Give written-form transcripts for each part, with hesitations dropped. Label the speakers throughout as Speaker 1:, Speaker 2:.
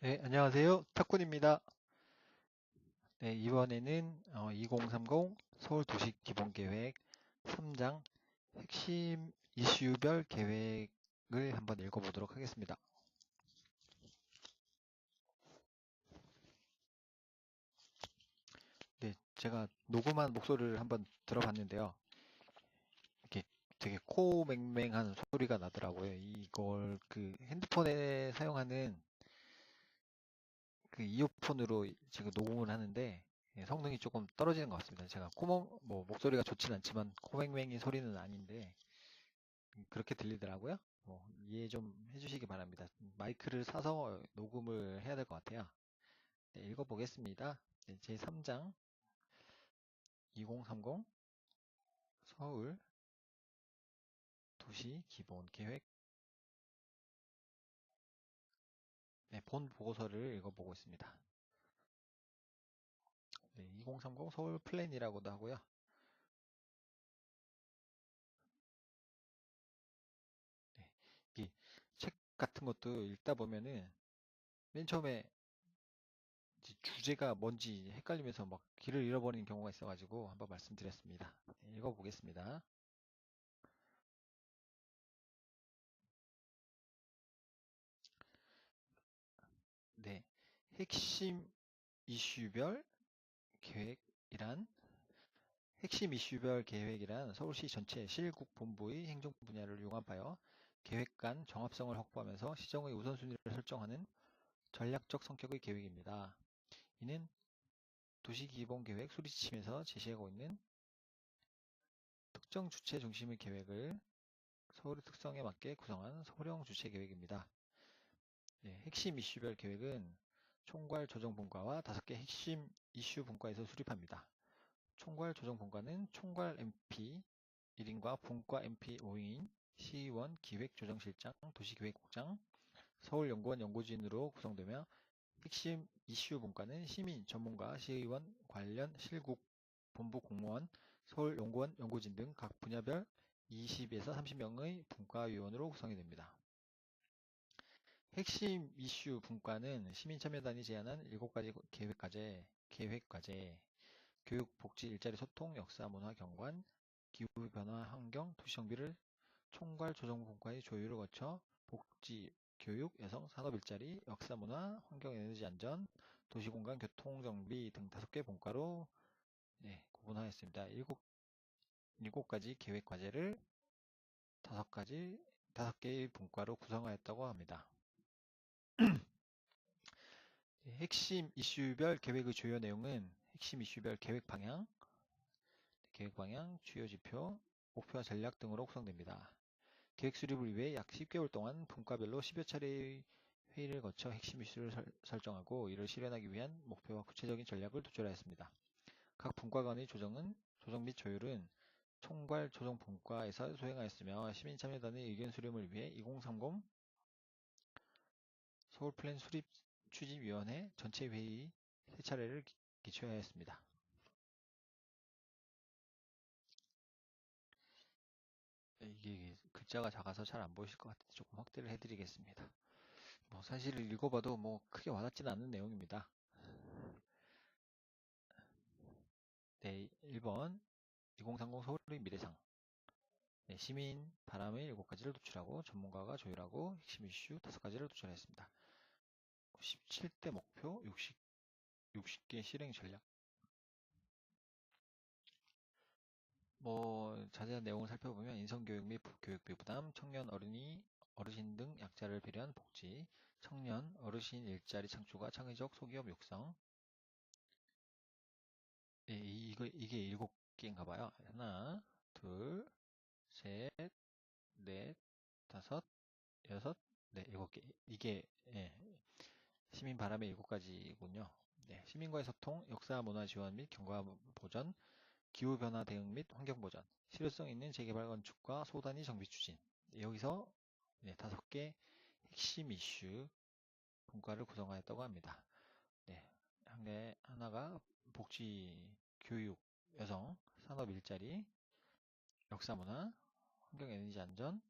Speaker 1: 네, 안녕하세요. 탁군입니다. 네, 이번에는 2030 서울 도시 기본계획 3장 핵심 이슈별 계획을 한번 읽어보도록 하겠습니다. 네, 제가 녹음한 목소리를 한번 들어봤는데요. 이렇게 되게 코맹맹한 소리가 나더라고요. 이걸 그 핸드폰에 사용하는 그 이어폰으로 지금 녹음을 하는데 성능이 조금 떨어지는 것 같습니다. 제가 목소리가 좋진 않지만 코맹맹이 소리는 아닌데 그렇게 들리더라고요. 이해 좀 해주시기 바랍니다. 마이크를 사서 녹음을 해야 될 것 같아요. 네, 읽어보겠습니다. 네, 제3장 2030 서울 도시 기본 계획. 네, 본 보고서를 읽어보고 있습니다. 네, 2030 서울 플랜이라고도 하고요. 네, 이 책 같은 것도 읽다 보면은 맨 처음에 이제 주제가 뭔지 헷갈리면서 막 길을 잃어버리는 경우가 있어가지고 한번 말씀드렸습니다. 네, 읽어보겠습니다. 네, 핵심 이슈별 계획이란 핵심 이슈별 계획이란 서울시 전체 시일국 본부의 행정 분야를 융합하여 계획 간 정합성을 확보하면서 시정의 우선순위를 설정하는 전략적 성격의 계획입니다. 이는 도시기본계획 수리지침에서 제시하고 있는 특정 주체 중심의 계획을 서울의 특성에 맞게 구성한 소형 주체 계획입니다. 네, 핵심 이슈별 계획은 총괄 조정 분과와 5개 핵심 이슈 분과에서 수립합니다. 총괄 조정 분과는 총괄 MP 1인과 분과 MP 5인, 시의원, 기획조정실장, 도시계획국장, 서울연구원 연구진으로 구성되며 핵심 이슈 분과는 시민, 전문가, 시의원, 관련 실국, 본부 공무원, 서울연구원 연구진 등 각 분야별 20에서 30명의 분과위원으로 구성이 됩니다. 핵심 이슈 분과는 시민참여단이 제안한 7가지 계획과제, 교육, 복지, 일자리 소통, 역사, 문화, 경관, 기후변화, 환경, 도시정비를 총괄 조정분과의 조율을 거쳐 복지, 교육, 여성, 산업, 일자리, 역사, 문화, 환경, 에너지, 안전, 도시공간, 교통정비 등 5개 분과로 구분하였습니다. 7가지 계획과제를 5개의 분과로 구성하였다고 합니다. 핵심 이슈별 계획의 주요 내용은 핵심 이슈별 계획 방향, 주요 지표, 목표와 전략 등으로 구성됩니다. 계획 수립을 위해 약 10개월 동안 분과별로 10여 차례의 회의를 거쳐 핵심 이슈를 설정하고 이를 실현하기 위한 목표와 구체적인 전략을 도출하였습니다. 각 분과 간의 조정 및 조율은 총괄 조정 분과에서 수행하였으며 시민참여단의 의견 수렴을 위해 2030 서울 플랜 수립 추진위원회 전체 회의 3차례를 개최하였습니다. 이게 글자가 작아서 잘 안 보이실 것 같아서 조금 확대를 해드리겠습니다. 사실 읽어봐도 크게 와닿지는 않는 내용입니다. 네, 1번 2030 서울의 미래상. 네, 시민 바람의 7가지를 도출하고 전문가가 조율하고 핵심 이슈 5가지를 도출했습니다. 17대 목표 60개 실행 전략. 자세한 내용을 살펴보면 인성교육 및 교육비 부담, 청년 어르신 등 약자를 배려한 복지, 청년 어르신 일자리 창출과 창의적 소기업 육성. 예, 이게 7개인가 봐요. 하나, 둘, 셋, 넷, 다섯, 여섯, 네, 7개. 이게 시민 바람의 7가지군요. 네, 시민과의 소통, 역사 문화 지원 및 경과 보전, 기후변화 대응 및 환경 보전, 실효성 있는 재개발 건축과 소단위 정비 추진. 여기서 5개 핵심 이슈 분과를 구성하였다고 합니다. 네, 하나가 복지, 교육, 여성, 산업 일자리, 역사 문화, 환경 에너지 안전,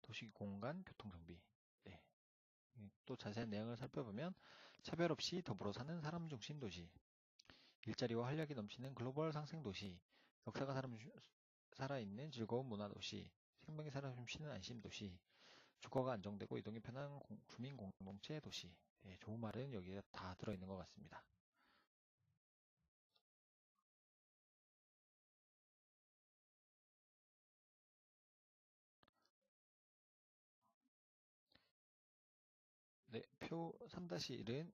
Speaker 1: 도시 공간 교통 정비. 네, 또 자세한 내용을 살펴보면 차별 없이 더불어 사는 사람 중심 도시, 일자리와 활력이 넘치는 글로벌 상생 도시, 역사가 살아있는 즐거운 문화 도시, 생명이 살아 숨쉬는 안심 도시, 주거가 안정되고 이동이 편한 주민 공동체 도시. 네, 좋은 말은 여기에 다 들어있는 것 같습니다. 네, 표 3-1은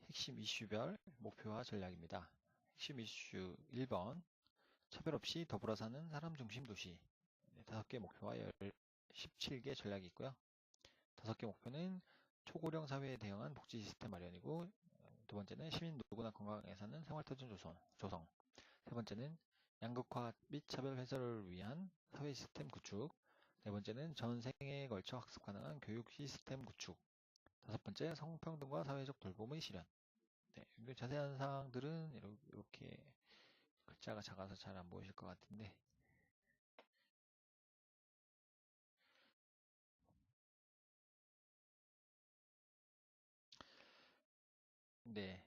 Speaker 1: 핵심 이슈별 목표와 전략입니다. 핵심 이슈 1번, 차별 없이 더불어 사는 사람 중심 도시. 네, 5개 목표와 17개 전략이 있고요. 5개 목표는 초고령 사회에 대응한 복지 시스템 마련이고, 두 번째는 시민 누구나 건강하게 사는 생활터전 조성. 세 번째는 양극화 및 차별 해소를 위한 사회 시스템 구축. 네 번째는 전 생애에 걸쳐 학습 가능한 교육 시스템 구축. 5번째, 성평등과 사회적 돌봄의 실현. 네, 자세한 사항들은 이렇게 글자가 작아서 잘 안 보이실 것 같은데, 네,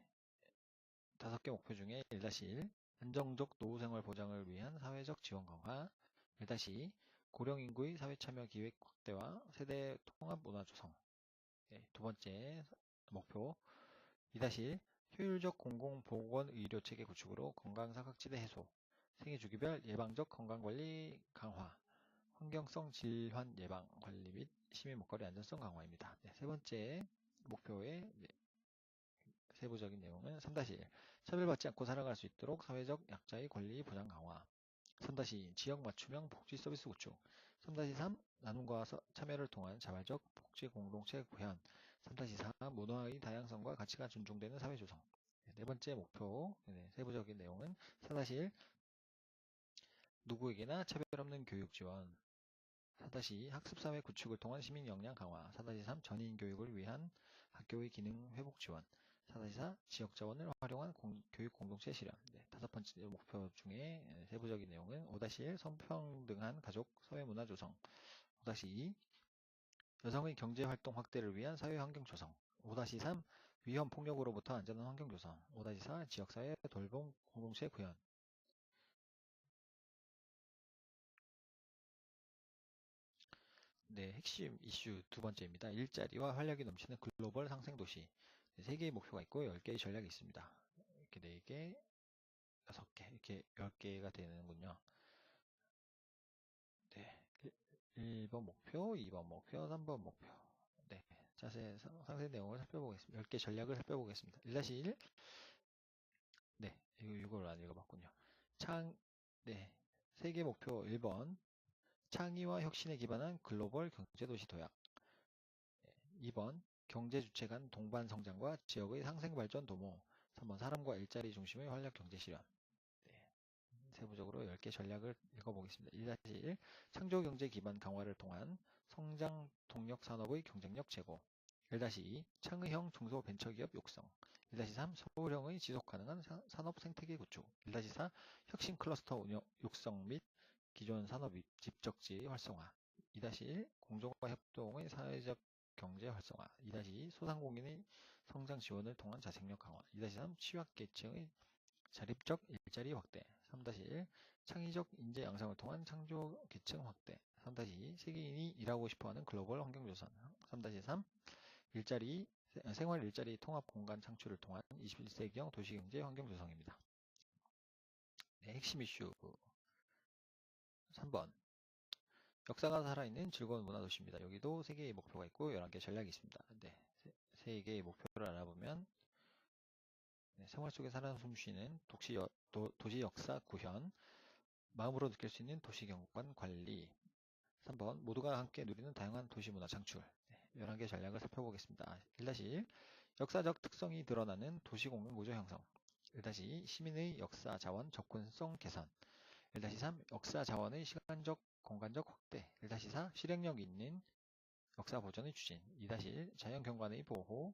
Speaker 1: 5개 목표 중에 1-1, 안정적 노후생활 보장을 위한 사회적 지원 강화. 1-2, 고령 인구의 사회 참여 기획 확대와 세대 통합 문화 조성. 네, 두 번째 목표 2-1, 효율적 공공보건의료체계 구축으로 건강사각지대 해소, 생애주기별 예방적 건강관리 강화, 환경성 질환 예방 관리 및 시민 먹거리 안전성 강화입니다. 네, 세 번째 목표의 세부적인 내용은 3-1, 차별받지 않고 살아갈 수 있도록 사회적 약자의 권리 보장 강화. 3-2, 지역 맞춤형 복지 서비스 구축. 3-3, 나눔과 참여를 통한 자발적 복지 공동체 구현. 3-4, 문화의 다양성과 가치가 존중되는 사회 조성. 네 번째 목표, 세부적인 내용은 4-1, 누구에게나 차별 없는 교육 지원. 4-2, 학습사회 구축을 통한 시민 역량 강화. 4-3, 전인 교육을 위한 학교의 기능 회복 지원. 4-4, 지역 자원을 활용한 교육 공동체 실현. 네, 5번째 목표 중에 세부적인 내용은 5-1, 성평등한 가족 사회 문화 조성. 5-2, 여성의 경제 활동 확대를 위한 사회 환경 조성. 5-3, 위험 폭력으로부터 안전한 환경 조성. 5-4, 지역사회 돌봄 공동체 구현. 네, 핵심 이슈 두 번째입니다. 일자리와 활력이 넘치는 글로벌 상생 도시. 네, 3개의 목표가 있고 10개의 전략이 있습니다. 이렇게 4개, 6개, 이렇게 10개가 되는군요. 네, 1번 목표, 2번 목표, 3번 목표. 네, 상세 내용을 살펴보겠습니다. 10개 전략을 살펴보겠습니다. 1-1, 네, 이걸 안 읽어봤군요. 네, 3개 목표 1번, 창의와 혁신에 기반한 글로벌 경제도시 도약. 2번, 경제 주체 간 동반 성장과 지역의 상생 발전 도모. 3번, 사람과 일자리 중심의 활력 경제 실현. 네, 세부적으로 10개 전략을 읽어보겠습니다. 1-1, 창조 경제 기반 강화를 통한 성장 동력 산업의 경쟁력 제고. 1-2, 창의형 중소벤처기업 육성. 1-3, 서울형의 지속 가능한 산업 생태계 구축. 1-4, 혁신 클러스터 육성 및 기존 산업 집적지 활성화. 2-1, 공정과 협동의 사회적 경제 활성화. 2-2, 소상공인의 성장 지원을 통한 자생력 강화. 2-3, 취약계층의 자립적 일자리 확대. 3-1, 창의적 인재 양성을 통한 창조 계층 확대. 3-2, 세계인이 일하고 싶어하는 글로벌 환경 조성. 3-3, 생활 일자리 통합 공간 창출을 통한 21세기형 도시경제 환경 조성입니다. 네, 핵심 이슈 3번, 역사가 살아있는 즐거운 문화도시입니다. 여기도 3개의 목표가 있고 11개 전략이 있습니다. 네, 3개의 목표를 알아보면 생활 속에 살아 숨쉬는 도시 역사 구현, 마음으로 느낄 수 있는 도시경관 관리. 3번, 모두가 함께 누리는 다양한 도시문화 창출. 11개 전략을 살펴보겠습니다. 1-1, 역사적 특성이 드러나는 도시공간 구조 형성. 1-2, 시민의 역사 자원 접근성 개선. 1-3, 역사 자원의 시간적 공간적 확대. 1-4, 실행력 있는 역사 보존의 추진. 2-1, 자연 경관의 보호.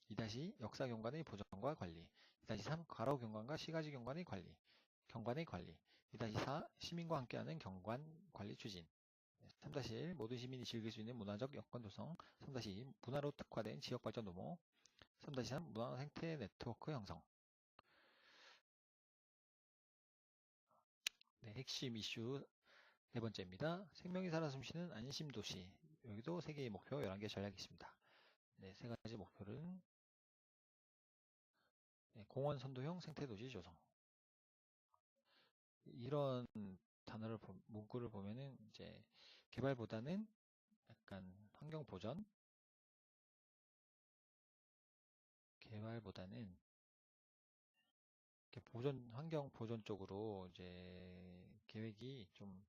Speaker 1: 2-2, 역사 경관의 보존과 관리. 2-3, 가로 경관과 시가지 경관의 관리. 2-4, 시민과 함께하는 경관 관리 추진. 3-1 모든 시민이 즐길 수 있는 문화적 여건 조성. 3-2 문화로 특화된 지역 발전 도모. 3-3 문화 생태 네트워크 형성. 네, 핵심 이슈 네 번째입니다. 생명이 살아 숨쉬는 안심 도시. 여기도 3개의 목표 11개 전략이 있습니다. 네, 3가지 목표는 네, 공원 선도형 생태도시 조성. 이런 단어를 문구를 보면은 이제 개발보다는 약간 환경 보전, 개발보다는 이렇게 환경 보전 쪽으로 이제 계획이 좀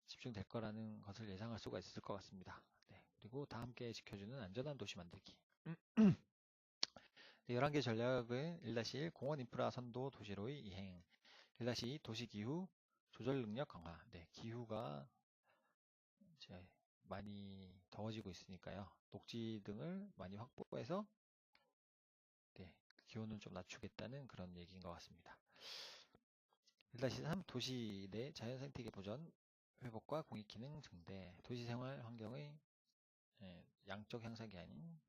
Speaker 1: 집중될 거라는 것을 예상할 수가 있을 것 같습니다. 네, 그리고 다 함께 지켜주는 안전한 도시 만들기. 네, 11개 전략은 1-1 공원 인프라 선도 도시로의 이행. 1-2 도시 기후 조절 능력 강화. 네, 기후가 이제 많이 더워지고 있으니까요. 녹지 등을 많이 확보해서 네, 기온을 좀 낮추겠다는 그런 얘기인 것 같습니다. 1-3 도시 내 자연 생태계 보전 회복과 공익 기능 증대. 도시 생활 환경의 양적 향상이 아닌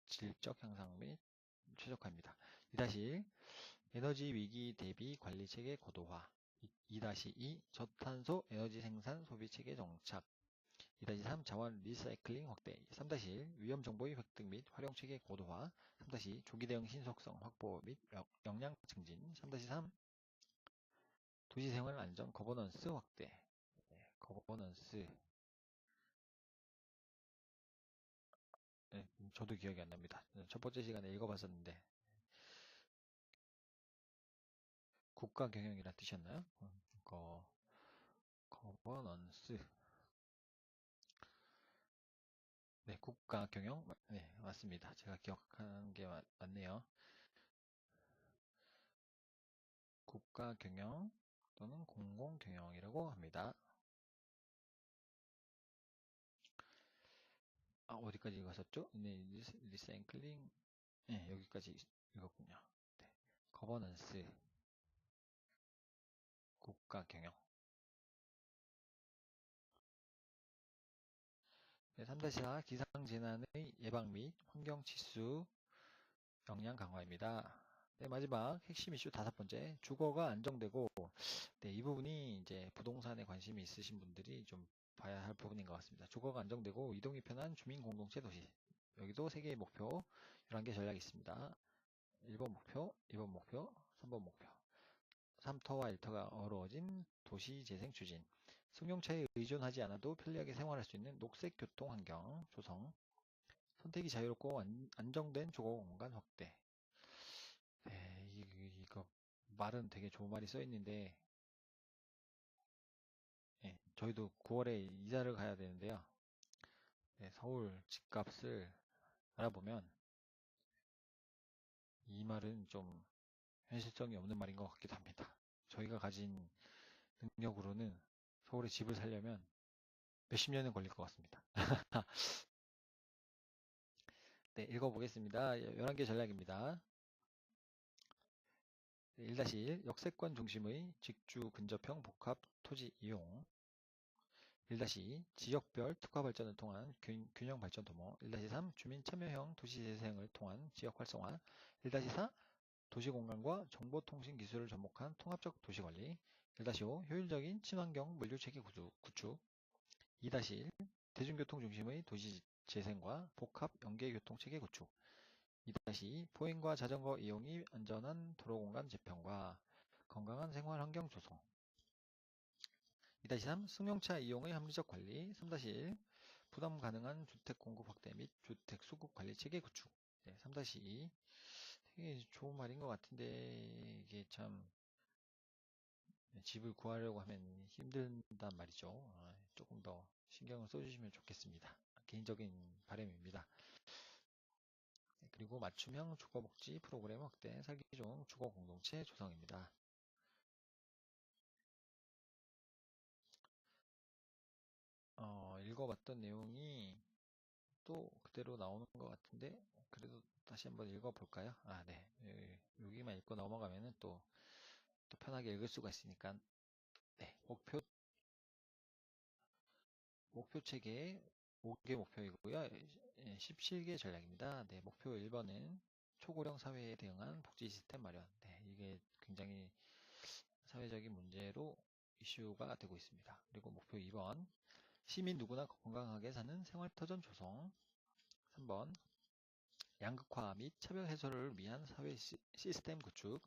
Speaker 1: 질적 향상 및 최적화입니다. 2-1 에너지 위기 대비 관리 체계 고도화. 2-2 저탄소 에너지 생산 소비 체계 정착. 2-3 자원 리사이클링 확대. 3-1 위험 정보의 획득 및 활용 체계 고도화. 3-2 조기 대응 신속성 확보 및 역량 증진. 3-3 도시 생활 안전 거버넌스 확대. 네, 거버넌스. 네, 저도 기억이 안 납니다. 첫 번째 시간에 읽어봤었는데 국가 경영이란 뜻이었나요? 거버넌스. 네, 국가 경영. 네, 맞습니다. 제가 기억한 게 맞네요. 국가 경영 또는 공공 경영이라고 합니다. 어디까지 읽었었죠? 네, 리사이클링. 네, 여기까지 읽었군요. 네, 거버넌스, 국가 경영. 네, 3-4 기상재난의 예방 및 환경치수 역량 강화입니다. 네, 마지막 핵심 이슈 5번째, 주거가 안정되고, 네, 이 부분이 이제 부동산에 관심이 있으신 분들이 좀 봐야 할 부분인 것 같습니다. 주거가 안정되고 이동이 편한 주민 공동체 도시. 여기도 3개의 목표, 11개 전략이 있습니다. 1번 목표, 2번 목표, 3번 목표. 3터와 1터가 어우러진 도시 재생 추진. 승용차에 의존하지 않아도 편리하게 생활할 수 있는 녹색 교통 환경 조성. 선택이 자유롭고 안정된 주거 공간 확대. 네, 이거 말은 되게 좋은 말이 써 있는데, 네, 저희도 9월에 이사를 가야 되는데요. 네, 서울 집값을 알아보면 이 말은 좀 현실성이 없는 말인 것 같기도 합니다. 저희가 가진 능력으로는 서울에 집을 살려면 몇십 년은 걸릴 것 같습니다. 네, 읽어보겠습니다. 11개 전략입니다. 1-1 역세권 중심의 직주 근접형 복합 토지 이용. 1-2 지역별 특화 발전을 통한 균형 발전 도모. 1-3 주민 참여형 도시 재생을 통한 지역 활성화. 1-4 도시공간과 정보통신 기술을 접목한 통합적 도시관리. 1-5 효율적인 친환경 물류체계 구축. 2-1 대중교통 중심의 도시 재생과 복합 연계교통체계 구축. 2-2 보행과 자전거 이용이 안전한 도로공간 재편과 건강한 생활환경 조성. 2-3 승용차 이용의 합리적 관리. 3-1 부담 가능한 주택 공급 확대 및 주택 수급 관리 체계 구축. 네, 3-2 되게 좋은 말인 것 같은데 이게 참 집을 구하려고 하면 힘든단 말이죠. 조금 더 신경을 써주시면 좋겠습니다. 개인적인 바람입니다. 네, 그리고 맞춤형 주거복지 프로그램 확대, 살기 좋은 주거 공동체 조성입니다. 읽어봤던 내용이 또 그대로 나오는 것 같은데 그래도 다시 한번 읽어볼까요? 네. 여기만 읽고 넘어가면은 또 편하게 읽을 수가 있으니까 네. 목표 체계 5개 목표이고요. 17개 전략입니다. 네, 목표 1번은 초고령 사회에 대응한 복지 시스템 마련. 네, 이게 굉장히 사회적인 문제로 이슈가 되고 있습니다. 그리고 목표 2번, 시민 누구나 건강하게 사는 생활터전 조성. 3번, 양극화 및 차별 해소를 위한 사회 시스템 구축.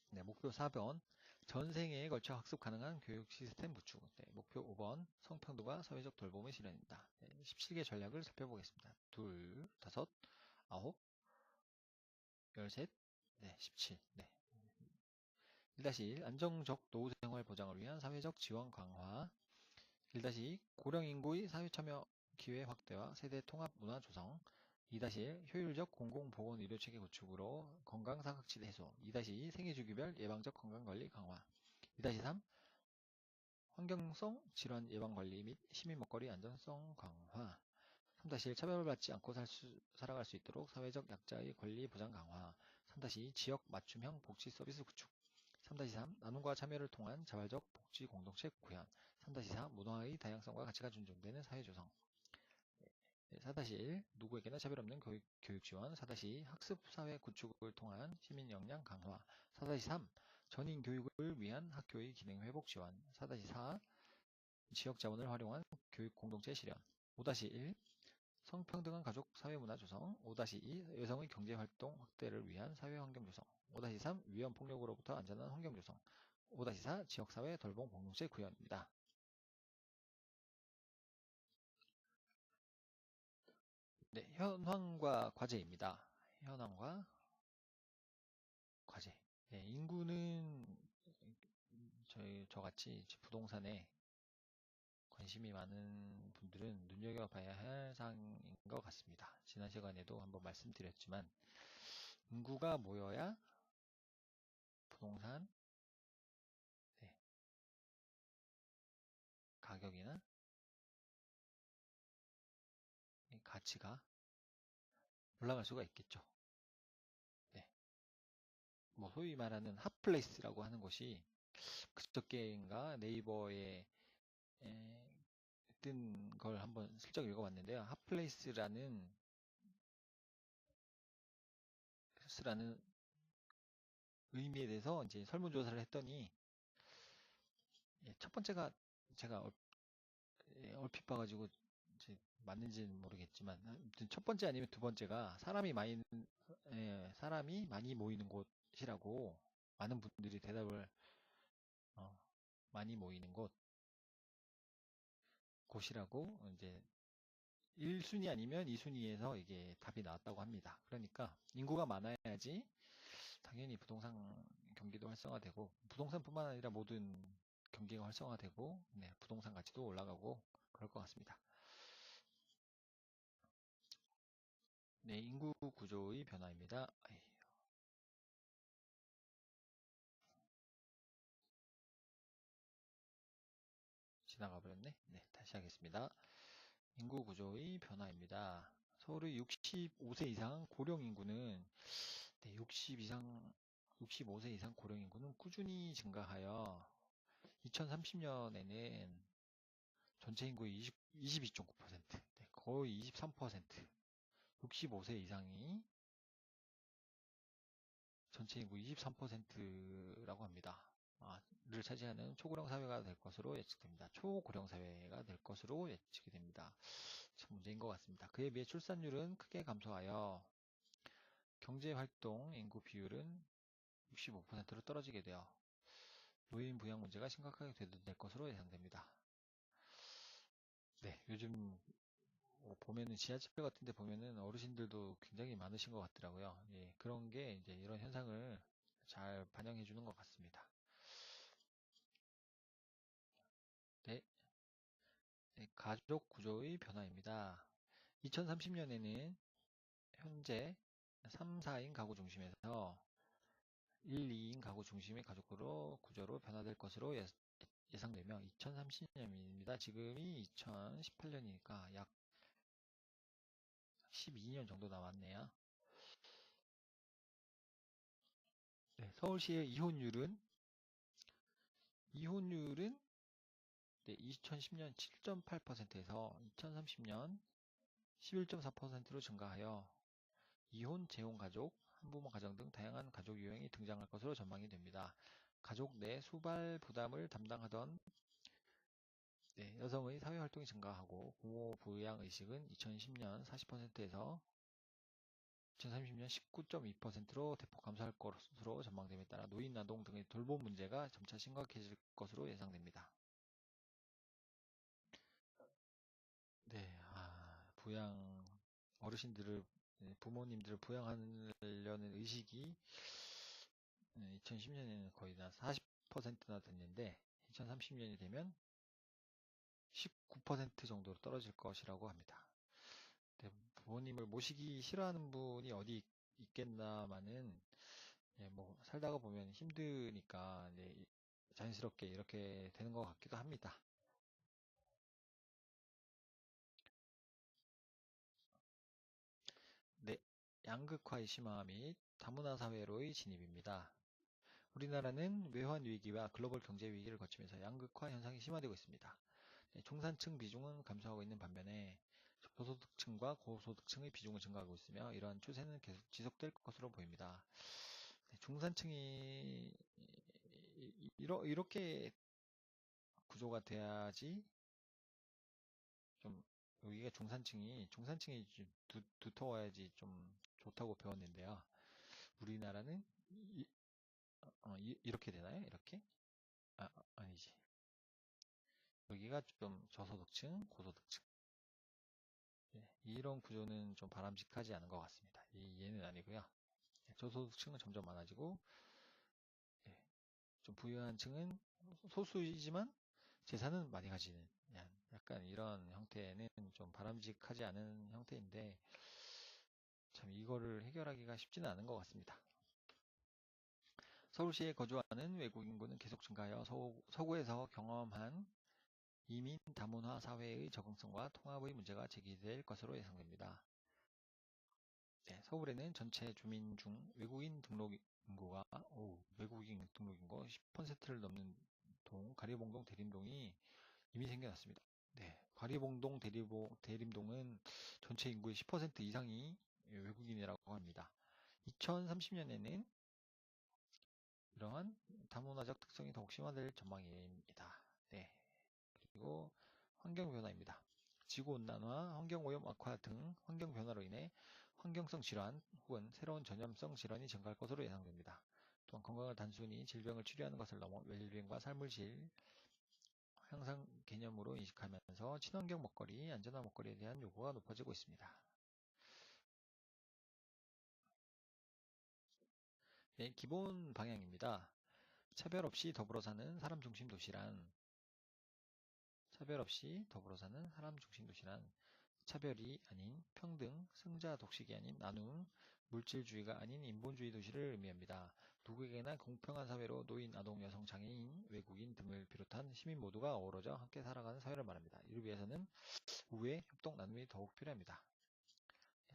Speaker 1: 네, 목표 4번, 전 생애에 걸쳐 학습 가능한 교육 시스템 구축. 네, 목표 5번, 성평등과 사회적 돌봄의 실현입니다. 네, 17개 전략을 살펴보겠습니다. 둘, 다섯, 아홉, 13, 네, 17. 네. 1-1 안정적 노후 생활 보장을 위한 사회적 지원 강화. 1-2 고령 인구의 사회 참여 기회 확대와 세대 통합 문화 조성. 2-1 효율적 공공보건 의료 체계 구축으로 건강 사각지대 해소. 2-2 생애주기별 예방적 건강관리 강화. 2-3 환경성 질환 예방관리 및 시민 먹거리 안전성 강화. 3-1 차별받지 않고 살아갈 수 있도록 사회적 약자의 권리 보장 강화. 3-2 지역 맞춤형 복지 서비스 구축. 3-3 나눔과 참여를 통한 자발적 복지 공동체 구현. 3-4 문화의 다양성과 가치가 존중되는 사회 조성. 4-1 누구에게나 차별 없는 교육 지원. 4-2 학습 사회 구축을 통한 시민 역량 강화. 4-3 전인 교육을 위한 학교의 기능 회복 지원. 4-4 지역 자원을 활용한 교육 공동체 실현. 5-1 성평등한 가족 사회문화 조성. 5-2 여성의 경제활동 확대를 위한 사회환경 조성. 5-3 위험 폭력으로부터 안전한 환경 조성. 5-4 지역사회 돌봄 공동체 구현입니다. 네, 현황과 과제입니다. 현황과 과제. 네, 인구는 저같이 부동산에 관심이 많은 분들은 눈여겨봐야 할 사항인 것 같습니다. 지난 시간에도 한번 말씀드렸지만 인구가 모여야 부동산 네, 가격이나 가치가 올라갈 수가 있겠죠. 네. 뭐 소위 말하는 핫플레이스라고 하는 곳이 그저께인가 네이버에 뜬 걸 한번 슬쩍 읽어봤는데요. 핫플레이스라는 의미에 대해서 이제 설문조사를 했더니 첫 번째가 제가 얼핏 봐가지고 이제 맞는지는 모르겠지만 아무튼 첫 번째 아니면 두 번째가 사람이 많이 모이는 곳이라고 많은 분들이 대답을 많이 모이는 곳이라고 이제 1순위 아니면 2순위에서 이게 답이 나왔다고 합니다. 그러니까 인구가 많아야지 당연히 부동산 경기도 활성화되고 부동산뿐만 아니라 모든 경기가 활성화되고 네, 부동산 가치도 올라가고 그럴 것 같습니다. 네, 인구 구조의 변화입니다. 지나가 버렸네. 네, 다시 하겠습니다. 인구 구조의 변화입니다. 서울의 65세 이상 고령 인구는 65세 이상 고령 인구는 꾸준히 증가하여 2030년에는 전체 인구의 22.9%, 거의 23%, 65세 이상이 전체 인구 23%라고 합니다. 를 차지하는 초고령 사회가 될 것으로 예측됩니다. 초고령 사회가 될 것으로 예측이 됩니다. 참 문제인 것 같습니다. 그에 비해 출산율은 크게 감소하여 경제활동 인구 비율은 65%로 떨어지게 되어 노인 부양 문제가 심각하게 될 것으로 예상됩니다. 네, 요즘 보면은 지하철 같은 데 보면은 어르신들도 굉장히 많으신 것 같더라고요. 예, 그런 게 이제 이런 현상을 잘 반영해 주는 것 같습니다. 네, 가족 구조의 변화입니다. 2030년에는 현재 3, 4인 가구 중심에서 1, 2인 가구 중심의 가족으로 구조로 변화될 것으로 예상되며 2030년입니다. 지금이 2018년이니까 약 12년 정도 남았네요. 네, 서울시의 이혼율은 이혼율은 2010년 7.8%에서 2030년 11.4%로 증가하여 이혼, 재혼 가족, 한부모 가정 등 다양한 가족 유형이 등장할 것으로 전망이 됩니다. 가족 내 수발 부담을 담당하던 여성의 사회활동이 증가하고 부모 부양 의식은 2010년 40%에서 2030년 19.2%로 대폭 감소할 것으로 전망됨에 따라 노인, 아동 등의 돌봄 문제가 점차 심각해질 것으로 예상됩니다. 어르신들을, 부모님들을 부양하려는 의식이 2010년에는 거의 다 40%나 됐는데 2030년이 되면 19% 정도로 떨어질 것이라고 합니다. 부모님을 모시기 싫어하는 분이 어디 있겠나마는 뭐 살다가 보면 힘드니까 자연스럽게 이렇게 되는 것 같기도 합니다. 양극화의 심화 및 다문화 사회로의 진입입니다. 우리나라는 외환 위기와 글로벌 경제 위기를 거치면서 양극화 현상이 심화되고 있습니다. 중산층 비중은 감소하고 있는 반면에 저소득층과 고소득층의 비중은 증가하고 있으며 이러한 추세는 계속 지속될 것으로 보입니다. 중산층이 이렇게 구조가 돼야지 좀 여기가 중산층이 두터워야지 좀 좋다고 배웠는데요. 우리나라는 이렇게 되나요? 이렇게? 아니지. 여기가 좀 저소득층, 고소득층. 이런 구조는 좀 바람직하지 않은 것 같습니다. 얘는 아니고요. 저소득층은 점점 많아지고 좀 부유한 층은 소수이지만 재산은 많이 가지는 약간 이런 형태는 좀 바람직하지 않은 형태인데 참 이거를 해결하기가 쉽지는 않은 것 같습니다. 서울시에 거주하는 외국 인구는 계속 증가하여 서구에서 경험한 이민 다문화 사회의 적응성과 통합의 문제가 제기될 것으로 예상됩니다. 서울에는 전체 주민 중 외국인 등록 인구 10%를 넘는 가리봉동 대림동이 이미 생겨났습니다. 가리봉동 대림동은 전체 인구의 10% 이상이 외국인이라고 합니다. 2030년에는 이러한 다문화적 특성이 더욱 심화될 전망입니다. 그리고 환경변화입니다. 지구온난화, 환경오염 악화 등 환경변화로 인해 환경성 질환 혹은 새로운 전염성 질환이 증가할 것으로 예상됩니다. 또한 건강을 단순히 질병을 치료하는 것을 넘어 웰빙과 삶의 질 향상 개념으로 인식하면서 친환경 먹거리, 안전한 먹거리에 대한 요구가 높아지고 있습니다. 기본 방향입니다. 차별 없이 더불어 사는 사람 중심 도시란 차별이 아닌 평등, 승자 독식이 아닌 나눔, 물질주의가 아닌 인본주의 도시를 의미합니다. 누구에게나 공평한 사회로 노인, 아동, 여성, 장애인, 외국인 등을 비롯한 시민 모두가 어우러져 함께 살아가는 사회를 말합니다. 이를 위해서는 우애, 협동, 나눔이 더욱 필요합니다.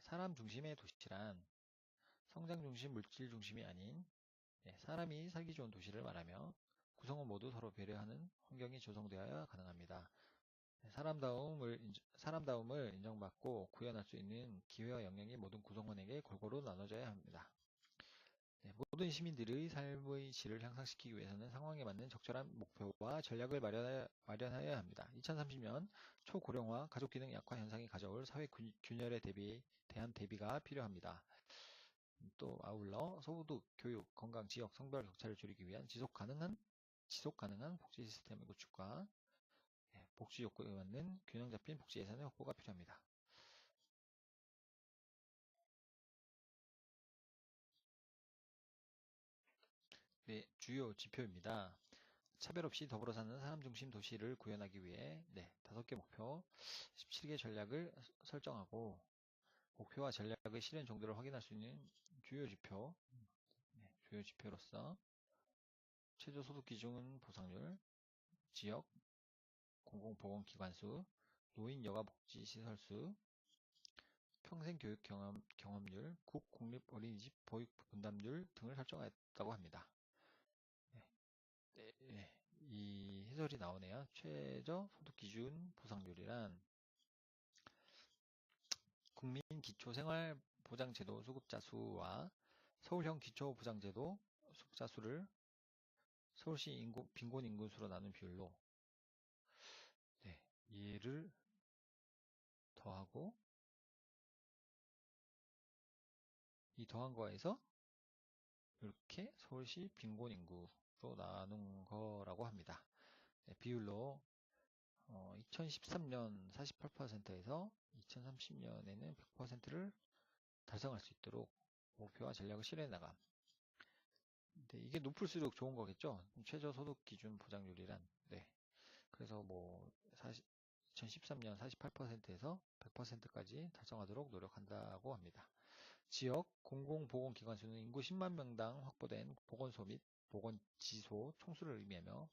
Speaker 1: 사람 중심의 도시란 성장 중심, 물질 중심이 아닌 사람이 살기 좋은 도시를 말하며 구성원 모두 서로 배려하는 환경이 조성되어야 가능합니다. 사람다움을 인정받고 구현할 수 있는 기회와 역량이 모든 구성원에게 골고루 나눠져야 합니다. 모든 시민들의 삶의 질을 향상시키기 위해서는 상황에 맞는 적절한 목표와 전략을 마련하여야 합니다. 2030년 초고령화, 가족기능 약화 현상이 가져올 사회 균열에 대한 대비가 필요합니다. 또 아울러 소득, 교육, 건강, 지역, 성별 격차를 줄이기 위한 지속 가능한 복지 시스템의 구축과 복지 욕구에 맞는 균형 잡힌 복지 예산의 확보가 필요합니다. 주요 지표입니다. 차별 없이 더불어 사는 사람 중심 도시를 구현하기 위해 5개 목표, 17개 전략을 설정하고 목표와 전략의 실현 정도를 확인할 수 있는 주요 지표로서 최저소득 기준 보상률, 지역, 공공보건기관 수, 노인 여가복지시설 수, 평생교육 경험률, 국공립 어린이집 보육 분담률 등을 설정했다고 합니다. 이 해설이 나오네요. 최저 소득 기준 보상률이란 국민기초생활보장제도 수급자 수와 서울형 기초보장제도 수급자 수를 서울시 빈곤 인구 수로 나눈 비율로 얘를 더하고 이 더한 거에서 이렇게 서울시 빈곤 인구로 나눈 거라고 합니다. 비율로 2013년 48%에서 2030년에는 100%를 달성할 수 있도록 목표와 전략을 실현해 나감. 근데 이게 높을수록 좋은 거겠죠? 최저 소득 기준 보장률이란. 그래서 2013년 48%에서 100%까지 달성하도록 노력한다고 합니다. 지역 공공보건기관 수는 인구 10만 명당 확보된 보건소 및 보건지소 총수를 의미하며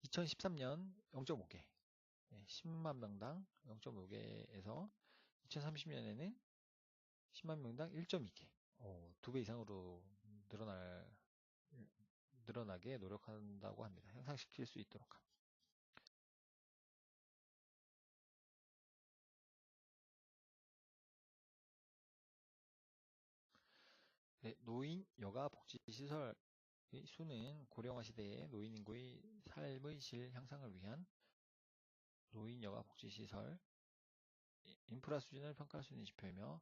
Speaker 1: 2013년 0.5개, 10만 명당 0.5개에서 2030년에는 10만 명당 1.2개, 2배 이상으로 늘어나게 노력한다고 합니다. 향상시킬 수 있도록. 노인 여가 복지시설의 수는 고령화 시대의 노인 인구의 삶의 질 향상을 위한 노인 여가 복지시설 인프라 수준을 평가할 수 있는 지표이며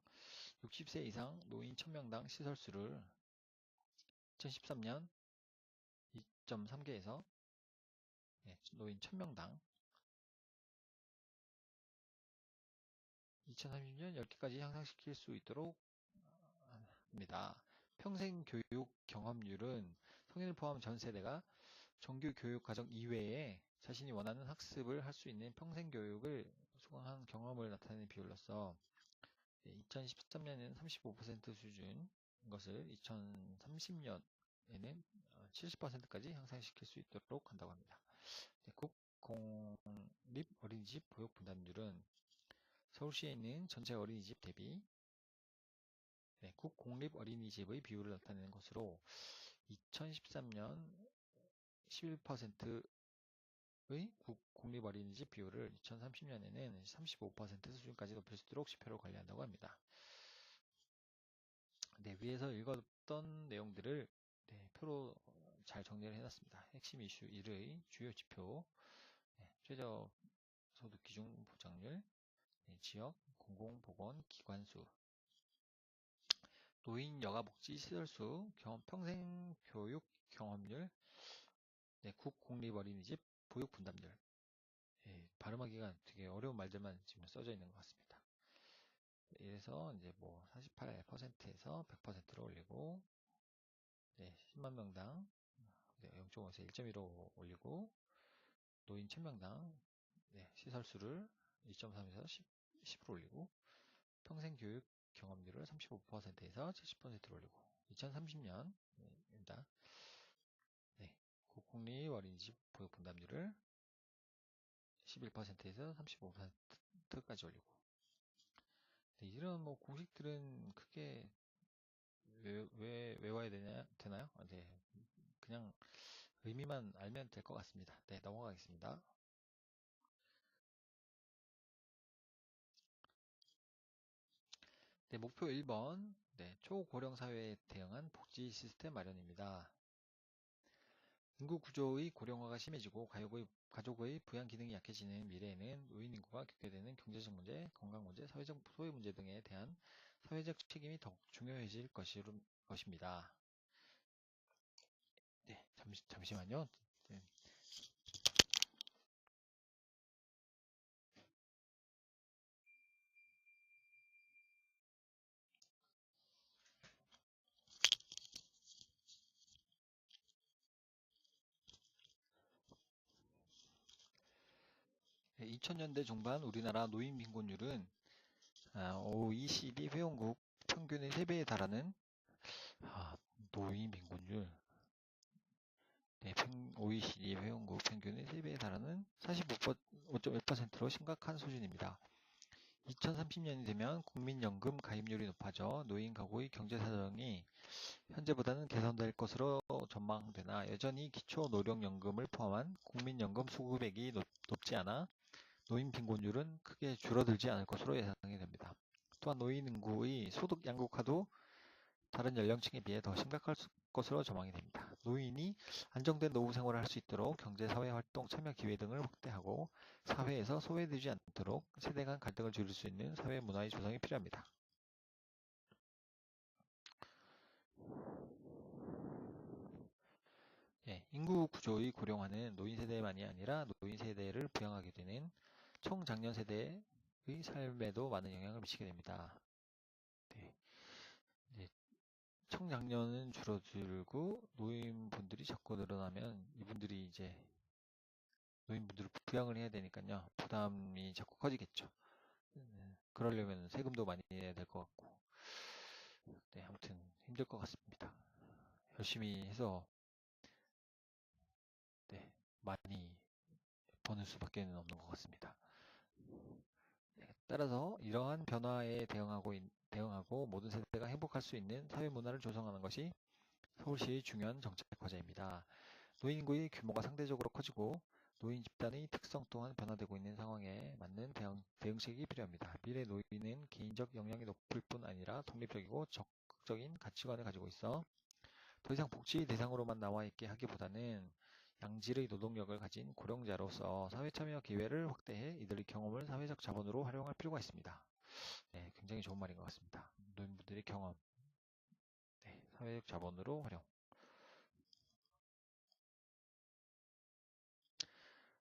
Speaker 1: 60세 이상 노인 1000명당 시설수를 2013년 2.3개에서 노인 1000명당 2030년 10개까지 향상시킬 수 있도록 합니다. 평생 교육 경험률은 성인을 포함한 전 세대가 정규 교육 과정 이외에 자신이 원하는 학습을 할 수 있는 평생 교육을 수강한 경험을 나타내는 비율로서 2013년에는 35% 수준인 것을 2030년에는 70%까지 향상시킬 수 있도록 한다고 합니다. 국공립 어린이집 보육 분담률은 서울시에 있는 전체 어린이집 대비 국공립 어린이집의 비율을 나타내는 것으로 2013년 11%의 국공립 어린이집 비율을 2030년에는 35% 수준까지 높일 수 있도록 지표로 관리한다고 합니다. 위에서 읽었던 내용들을 표로 잘 정리를 해놨습니다. 핵심 이슈 1의 주요 지표, 최저 소득 기준 보장률, 지역 공공보건 기관 수, 노인 여가복지 시설수, 평생 교육 경험률, 국공립 어린이집 보육 분담률. 발음하기가 되게 어려운 말들만 지금 써져 있는 것 같습니다. 이래서 이제 48%에서 100%로 올리고, 10만 명당 0.5에서 1.15 올리고, 노인 1000명당 시설수를 2.3에서 10으로 올리고, 평생 교육 경험률을 35%에서 70%로 올리고, 2030년입니다. 국공립 어린이집 보육 분담률을 11%에서 35%까지 올리고. 이런 공식들은 크게 외워야 되나요? 그냥 의미만 알면 될 것 같습니다. 넘어가겠습니다. 목표 1번, 초고령 사회에 대응한 복지 시스템 마련입니다. 인구 구조의 고령화가 심해지고 가족의 부양 기능이 약해지는 미래에는 노인 인구가 겪게 되는 경제적 문제, 건강 문제, 사회적 소외 문제 등에 대한 사회적 책임이 더욱 중요해질 것입니다. 잠시만요. 2000년대 중반 우리나라 노인 빈곤율은 OECD 회원국 평균의 3배에 달하는 노인 빈곤율, OECD 회원국 평균의 3배에 달하는 45.1%로 심각한 수준입니다. 2030년이 되면 국민연금 가입률이 높아져 노인 가구의 경제 사정이 현재보다는 개선될 것으로 전망되나 여전히 기초노령연금을 포함한 국민연금 수급액이 높지 않아 노인 빈곤율은 크게 줄어들지 않을 것으로 예상이 됩니다. 또한 노인 인구의 소득 양극화도 다른 연령층에 비해 더 심각할 것으로 전망이 됩니다. 노인이 안정된 노후 생활을 할 수 있도록 경제, 사회 활동, 참여 기회 등을 확대하고 사회에서 소외되지 않도록 세대 간 갈등을 줄일 수 있는 사회 문화의 조성이 필요합니다. 예, 인구 구조의 고령화는 노인 세대만이 아니라 노인 세대를 부양하게 되는 청장년 세대의 삶에도 많은 영향을 미치게 됩니다. 네, 이제 청장년은 줄어들고 노인분들이 자꾸 늘어나면 이분들이 이제 노인분들을 부양을 해야 되니까요. 부담이 자꾸 커지겠죠. 그러려면 세금도 많이 내야 될 것 같고. 네, 아무튼 힘들 것 같습니다. 열심히 해서 네, 많이 버는 수밖에 없는 것 같습니다. 네, 따라서 이러한 변화에 대응하고 모든 세대가 행복할 수 있는 사회 문화를 조성하는 것이 서울시의 중요한 정책 과제입니다. 노인 인구의 규모가 상대적으로 커지고 노인 집단의 특성 또한 변화되고 있는 상황에 맞는 대응책이 필요합니다. 미래 노인은 개인적 역량이 높을 뿐 아니라 독립적이고 적극적인 가치관을 가지고 있어 더 이상 복지 대상으로만 나와 있게 하기보다는 양질의 노동력을 가진 고령자로서 사회 참여 기회를 확대해 이들의 경험을 사회적 자본으로 활용할 필요가 있습니다. 네, 굉장히 좋은 말인 것 같습니다. 노인분들의 경험, 네, 사회적 자본으로 활용.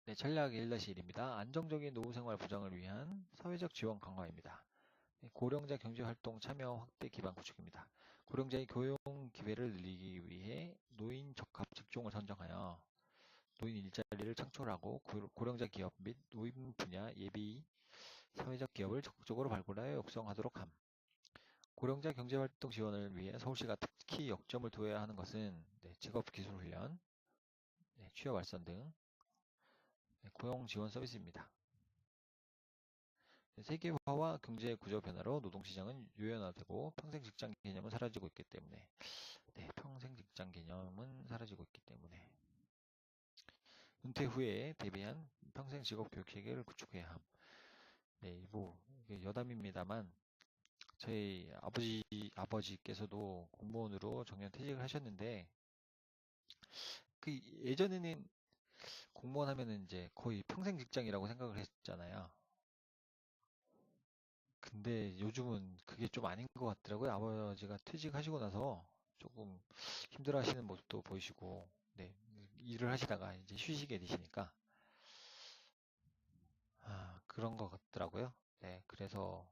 Speaker 1: 네, 전략 1-1입니다. 안정적인 노후생활 보장을 위한 사회적 지원 강화입니다. 네, 고령자 경제활동 참여 확대 기반 구축입니다. 고령자의 교육 기회를 늘리기 위해 노인 적합 직종을 선정하여 노인 일자리를 창출하고 고령자 기업 및 노인 분야 예비 사회적 기업을 적극적으로 발굴하여 육성하도록 함. 고령자 경제활동 지원을 위해 서울시가 특히 역점을 두어야 하는 것은 네, 직업기술훈련, 네, 취업 알선 등 네, 고용 지원 서비스입니다. 네, 세계화와 경제 구조 변화로 노동시장은 유연화되고 평생 직장 개념은 사라지고 있기 때문에 평생 직장 개념은 사라지고 있기 때문에 은퇴 후에 대비한 평생 직업 교육 체계를 구축해야 함. 네, 뭐 이게 여담입니다만 저희 아버지께서도 공무원으로 정년 퇴직을 하셨는데 그 예전에는 공무원 하면은 이제 거의 평생 직장이라고 생각을 했잖아요. 근데 요즘은 그게 좀 아닌 것 같더라고요. 아버지가 퇴직하시고 나서 조금 힘들어 하시는 모습도 보이시고, 네, 일을 하시다가 이제 쉬시게 되시니까, 그런 것 같더라고요. 네, 그래서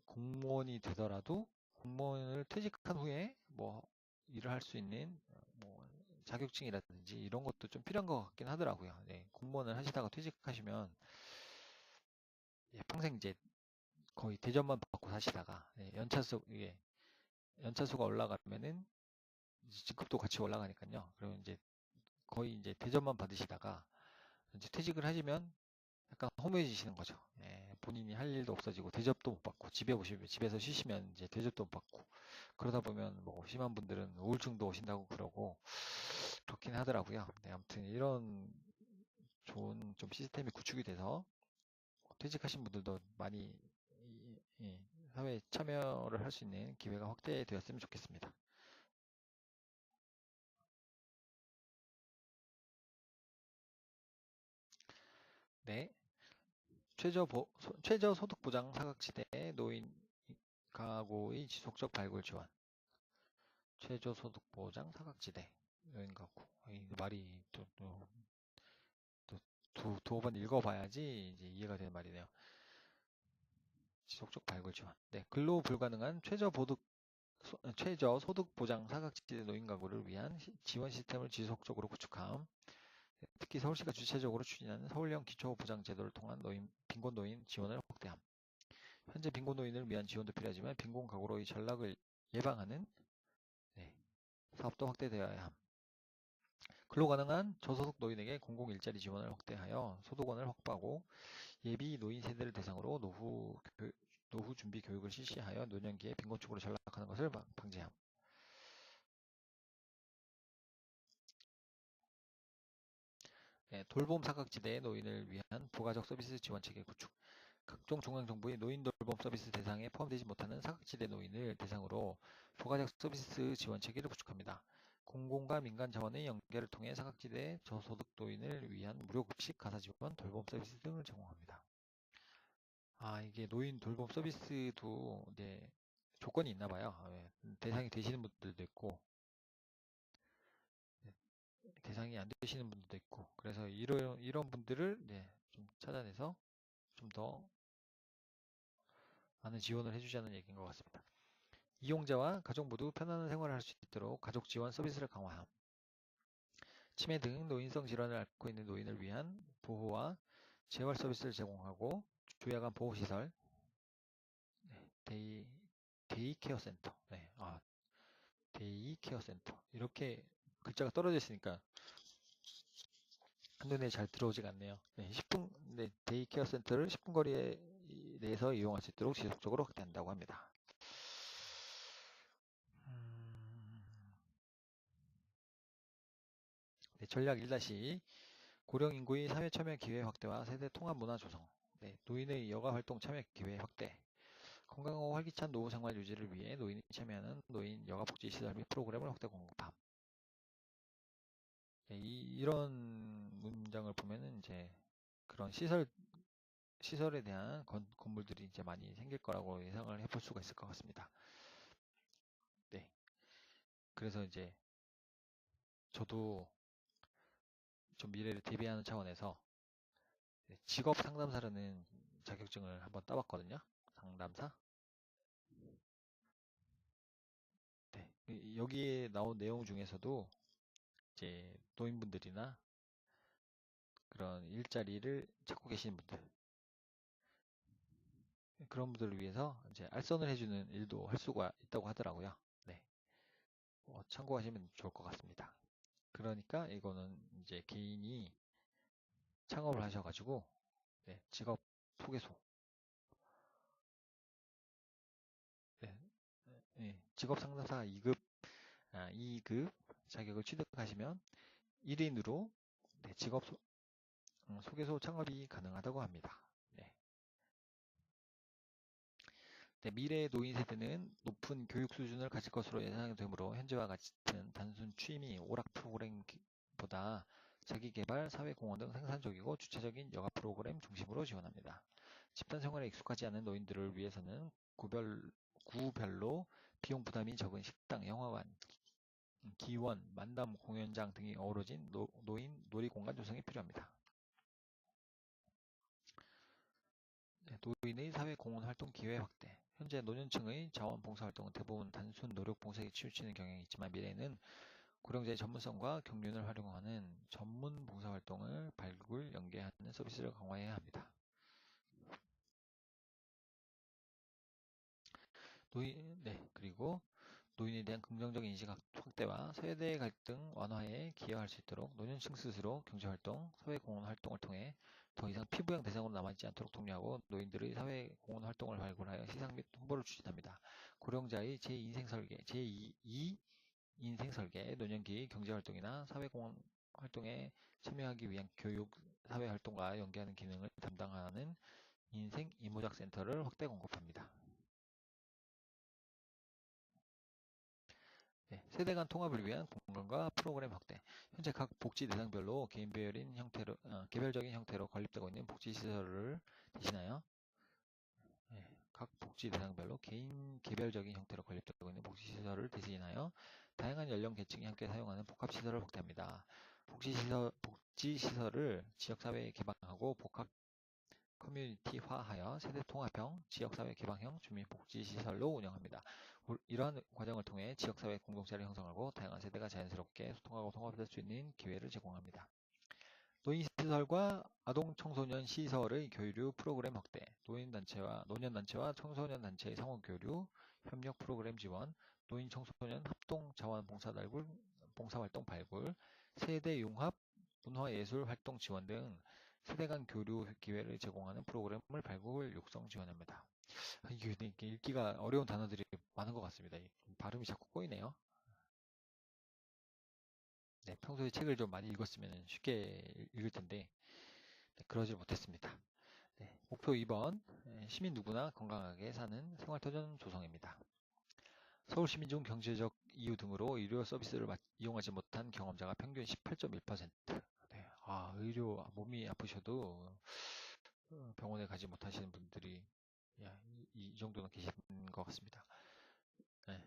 Speaker 1: 공무원이 되더라도 공무원을 퇴직한 후에 뭐 일을 할 수 있는 뭐 자격증이라든지 이런 것도 좀 필요한 것 같긴 하더라고요. 네, 공무원을 하시다가 퇴직하시면 예, 평생 이제 거의 대접만 받고 사시다가 예, 연차수가 올라가면은 이제 직급도 같이 올라가니까요. 그러면 이제 거의 이제 대접만 받으시다가 이제 퇴직을 하시면 약간 허무해지시는 거죠. 예, 본인이 할 일도 없어지고 대접도 못 받고 집에 오시면 집에서 쉬시면 이제 대접도 못 받고 그러다 보면 뭐 심한 분들은 우울증도 오신다고 그러고 그렇긴 하더라고요. 네, 아무튼 이런 좋은 좀 시스템이 구축이 돼서 퇴직하신 분들도 많이 사회에 참여를 할 수 있는 기회가 확대되었으면 좋겠습니다. 네, 최저소득보장 사각지대 노인 가구의 지속적 발굴 지원. 최저소득보장 사각지대 노인 가구. 이 말이 두어 번 읽어봐야지 이제 이해가 되는 말이네요. 지속적 발굴 지원. 네, 근로 불가능한 최저소득 보장 사각지대 노인 가구를 위한 지원 시스템을 지속적으로 구축함. 네, 특히 서울시가 주체적으로 추진하는 서울형 기초보장제도를 통한 빈곤 노인 지원을 확대함. 현재 빈곤 노인을 위한 지원도 필요하지만 빈곤 가구로의 전락을 예방하는 네, 사업도 확대되어야 함. 근로 가능한 저소득 노인에게 공공 일자리 지원을 확대하여 소득원을 확보하고 예비 노인 세대를 대상으로 노후 준비 교육을 실시하여 노년기에 빈곤층으로 전락하는 것을 방지함. 네, 돌봄 사각지대의 노인을 위한 부가적 서비스 지원 체계 구축. 각종 중앙정부의 노인 돌봄 서비스 대상에 포함되지 못하는 사각지대 노인을 대상으로 부가적 서비스 지원 체계를 구축합니다. 공공과 민간 자원의 연계를 통해 사각지대 저소득 노인을 위한 무료 급식, 가사 지원, 돌봄 서비스 등을 제공합니다. 이게 노인 돌봄 서비스도 이제 조건이 있나 봐요. 대상이 되시는 분들도 있고, 대상이 안 되시는 분들도 있고, 그래서 이런 분들을 좀 찾아내서 좀 더 많은 지원을 해주자는 얘기인 것 같습니다. 이용자와 가족 모두 편안한 생활을 할 수 있도록 가족 지원 서비스를 강화함. 치매 등 노인성 질환을 앓고 있는 노인을 위한 보호와 재활 서비스를 제공하고 조야간 보호시설, 데이케어 센터, 데이케어 센터 이렇게 글자가 떨어져 있으니까 한눈에 잘 들어오지가 않네요. 10분, 데이케어 센터를 10분 거리에 내에서 이용할 수 있도록 지속적으로 확대한다고 합니다. 전략 1-2 고령 인구의 사회 참여 기회 확대와 세대 통합 문화 조성. 노인의 여가 활동 참여 기회 확대. 건강하고 활기찬 노후 생활 유지를 위해 노인이 참여하는 노인 여가 복지 시설 및 프로그램을 확대 공급함. 이런 문장을 보면은 이제 그런 시설에 대한 건물들이 이제 많이 생길 거라고 예상을 해볼 수가 있을 것 같습니다. 네. 그래서 이제 저도 좀 미래를 대비하는 차원에서 직업 상담사라는 자격증을 한번 따봤거든요. 상담사. 네. 여기에 나온 내용 중에서도 이제 노인분들이나 그런 일자리를 찾고 계시는 분들, 그런 분들을 위해서 이제 알선을 해주는 일도 할 수가 있다고 하더라고요. 네. 참고하시면 좋을 것 같습니다. 그러니까 이거는 이제 개인이 창업을 하셔가지고 직업 소개소, 직업 상담사 2급 자격을 취득하시면 1인으로 직업 소개소 창업이 가능하다고 합니다. 미래의 노인 세대는 높은 교육 수준을 가질 것으로 예상되므로 현재와 같은 단순 취미, 오락 프로그램보다 자기계발, 사회공헌 등 생산적이고 주체적인 여가 프로그램 중심으로 지원합니다. 집단 생활에 익숙하지 않은 노인들을 위해서는 구별로 비용 부담이 적은 식당, 영화관, 기원, 만담 공연장 등이 어우러진 노인 놀이공간 조성이 필요합니다. 노인의 사회공헌활동 기회 확대. 현재 노년층의 자원봉사활동은 대부분 단순 노력봉사에 치우치는 경향이 있지만 미래에는 고령자의 전문성과 경륜을 활용하는 전문 봉사활동을 발굴, 연계하는 서비스를 강화해야 합니다. 그리고 노인에 대한 긍정적인 인식 확대와 세대 갈등 완화에 기여할 수 있도록 노년층 스스로 경제활동, 사회공헌활동을 통해 더 이상 피부양 대상으로 남아있지 않도록 독려하고 노인들의 사회공헌활동을 발굴하여 시상 및 홍보를 추진합니다. 고령자의 제2인생설계, 노년기 경제활동이나 사회공헌활동에 참여하기 위한 교육, 사회활동과 연계하는 기능을 담당하는 인생 이모작 센터를 확대 공급합니다. 세대 간 통합을 위한 공간과 프로그램 확대. 현재 각 복지 대상별로 개별적인 형태로 건립되고 있는 복지시설을 대신하여 각 복지 대상별로 개별적인 형태로 건립되고 있는 복지시설을 대신하여 다양한 연령 계층이 함께 사용하는 복합시설을 확대합니다. 복지시설을 지역사회에 개방하고 복합 커뮤니티화하여 세대통합형, 지역사회 개방형 주민복지시설로 운영합니다. 이러한 과정을 통해 지역사회 공동체를 형성하고 다양한 세대가 자연스럽게 소통하고 통합될 수 있는 기회를 제공합니다. 노인시설과 아동청소년 시설의 교류 프로그램 확대, 노년단체와 청소년단체의 상호교류, 협력 프로그램 지원, 노인청소년 합동 자원 봉사활동 발굴, 세대융합, 문화예술 활동 지원 등 세대 간 교류 기회를 제공하는 프로그램을 발굴, 육성, 지원합니다. 이게 읽기가 어려운 단어들이 많은 것 같습니다. 발음이 자꾸 꼬이네요. 네, 평소에 책을 좀 많이 읽었으면 쉽게 읽을 텐데 네, 그러질 못했습니다. 네, 목표 2번 시민 누구나 건강하게 사는 생활터전 조성입니다. 서울 시민 중 경제적 이유 등으로 의료 서비스를 이용하지 못한 경험자가 평균 18.1%. 네, 의료 몸이 아프셔도 병원에 가지 못하시는 분들이 이 정도는 계신 것 같습니다. 네,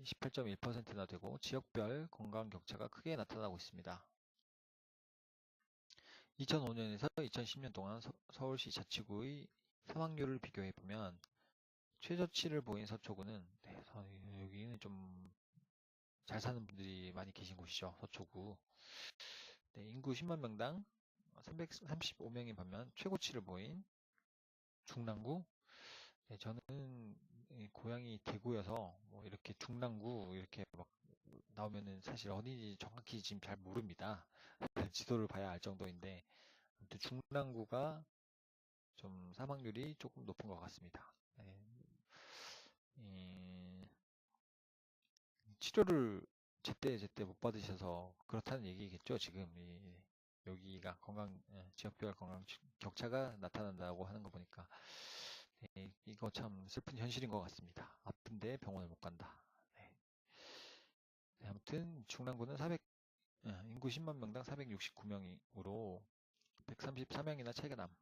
Speaker 1: 18.1%나 되고 지역별 건강 격차가 크게 나타나고 있습니다. 2005년에서 2010년 동안 서울시 자치구의 사망률을 비교해보면 최저치를 보인 서초구는 여기는 좀 잘 사는 분들이 많이 계신 곳이죠. 서초구. 네, 인구 10만 명당 335명인 반면 최고치를 보인 중랑구. 네, 저는 고향이 대구여서 뭐 이렇게 중랑구 이렇게 막 나오면은 사실 어딘지 정확히 지금 잘 모릅니다. 지도를 봐야 알 정도인데 아무튼 중랑구가 좀 사망률이 조금 높은 것 같습니다. 네, 치료를 제때 못 받으셔서 그렇다는 얘기겠죠. 지금 여기가 지역별 건강 격차가 나타난다고 하는 거 보니까 이거 참 슬픈 현실인 것 같습니다. 아픈데 병원을 못 간다. 네. 네, 아무튼 중랑구는 인구 10만 명당 469명으로 134명이나 차이가 남.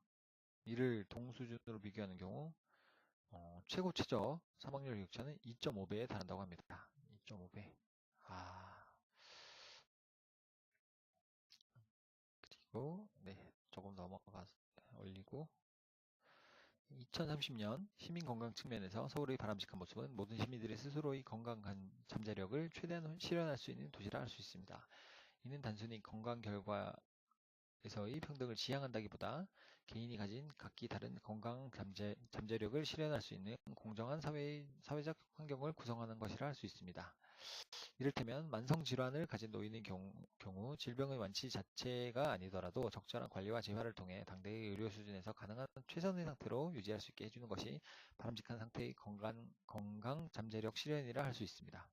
Speaker 1: 이를 동수준으로 비교하는 경우 최고 최저 사망률 격차는 2.5배에 달한다고 합니다. 2.5배. 그리고 네, 조금 넘어가서 올리고 2030년 시민 건강 측면에서 서울의 바람직한 모습은 모든 시민들이 스스로의 건강한 잠재력을 최대한 실현할 수 있는 도시라 할 수 있습니다. 이는 단순히 건강 결과에서의 평등을 지향한다기보다 개인이 가진 각기 다른 건강 잠재력을 실현할 수 있는 공정한 사회적 환경을 구성하는 것이라 할 수 있습니다. 이를테면 만성질환을 가진 노인의 경우 질병의 완치 자체가 아니더라도 적절한 관리와 재활을 통해 당대의 의료 수준에서 가능한 최선의 상태로 유지할 수 있게 해주는 것이 바람직한 상태의 건강 잠재력 실현이라 할 수 있습니다.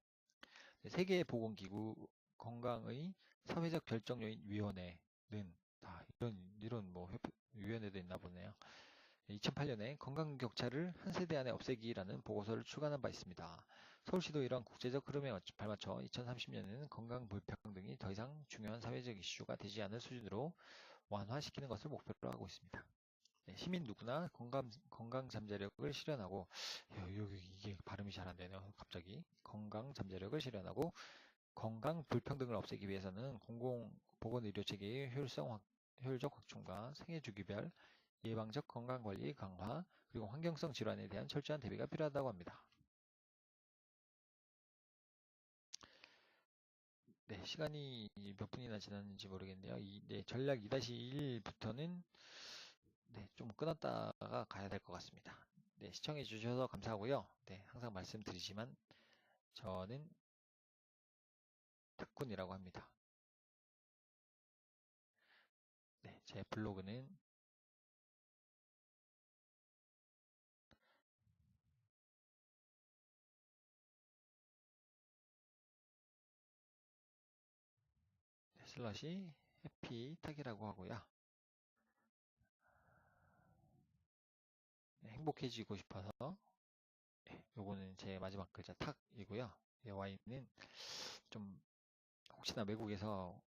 Speaker 1: 세계보건기구 건강의 사회적 결정요인 위원회는 이런 뭐 위원회도 있나 보네요. 2008년에 건강 격차를 한 세대 안에 없애기라는 보고서를 출간한 바 있습니다. 서울시도 이러한 국제적 흐름에 발맞춰 2030년에는 건강 불평등이 더 이상 중요한 사회적 이슈가 되지 않을 수준으로 완화시키는 것을 목표로 하고 있습니다. 네, 시민 누구나 건강 잠재력을 실현하고 여기 이게 발음이 잘 안 되네요. 갑자기 건강 잠재력을 실현하고 건강 불평등을 없애기 위해서는 공공보건의료 체계의 효율적 확충과 생애주기별 예방적 건강관리 강화, 그리고 환경성 질환에 대한 철저한 대비가 필요하다고 합니다. 네, 시간이 몇 분이나 지났는지 모르겠네요. 전략 2-1부터는 좀 끊었다가 가야 될 것 같습니다. 네, 시청해 주셔서 감사하고요. 네, 항상 말씀드리지만 저는 탁군이라고 합니다. 네, 제 블로그는 슬러시 해피탁이라고 하고요. 네, 행복해지고 싶어서 요거는 제 마지막 글자 탁이고요. Y는 좀 혹시나 외국에서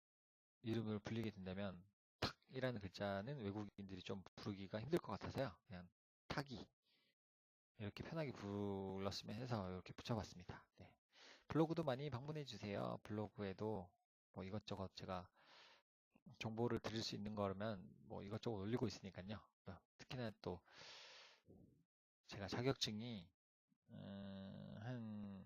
Speaker 1: 이름을 불리게 된다면 탁이라는 글자는 외국인들이 좀 부르기가 힘들 것 같아서요. 그냥 탁이 이렇게 편하게 불렀으면 해서 이렇게 붙여봤습니다. 네. 블로그도 많이 방문해 주세요. 블로그에도 뭐 이것저것 제가 정보를 드릴 수 있는 거라면 뭐 이것저것 올리고 있으니까요. 특히나 또 제가 자격증이 한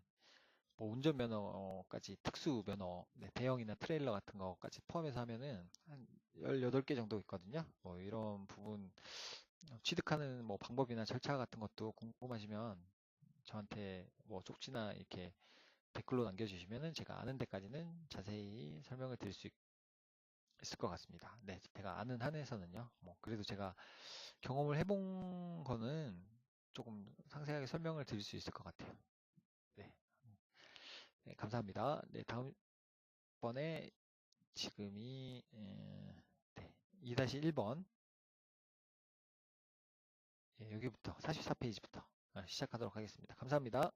Speaker 1: 뭐 운전면허까지 특수면허, 대형이나 트레일러 같은 거까지 포함해서 하면은 한 18개 정도 있거든요. 뭐 이런 부분 취득하는 뭐 방법이나 절차 같은 것도 궁금하시면 저한테 뭐 쪽지나 이렇게 댓글로 남겨주시면은 제가 아는 데까지는 자세히 설명을 드릴 수 있을 것 같습니다. 네, 제가 아는 한에서는요. 뭐 그래도 제가 경험을 해본 거는 조금 상세하게 설명을 드릴 수 있을 것 같아요. 네, 네, 감사합니다. 네, 다음번에 지금이 네, 2-1번 여기부터 44페이지부터 시작하도록 하겠습니다. 감사합니다.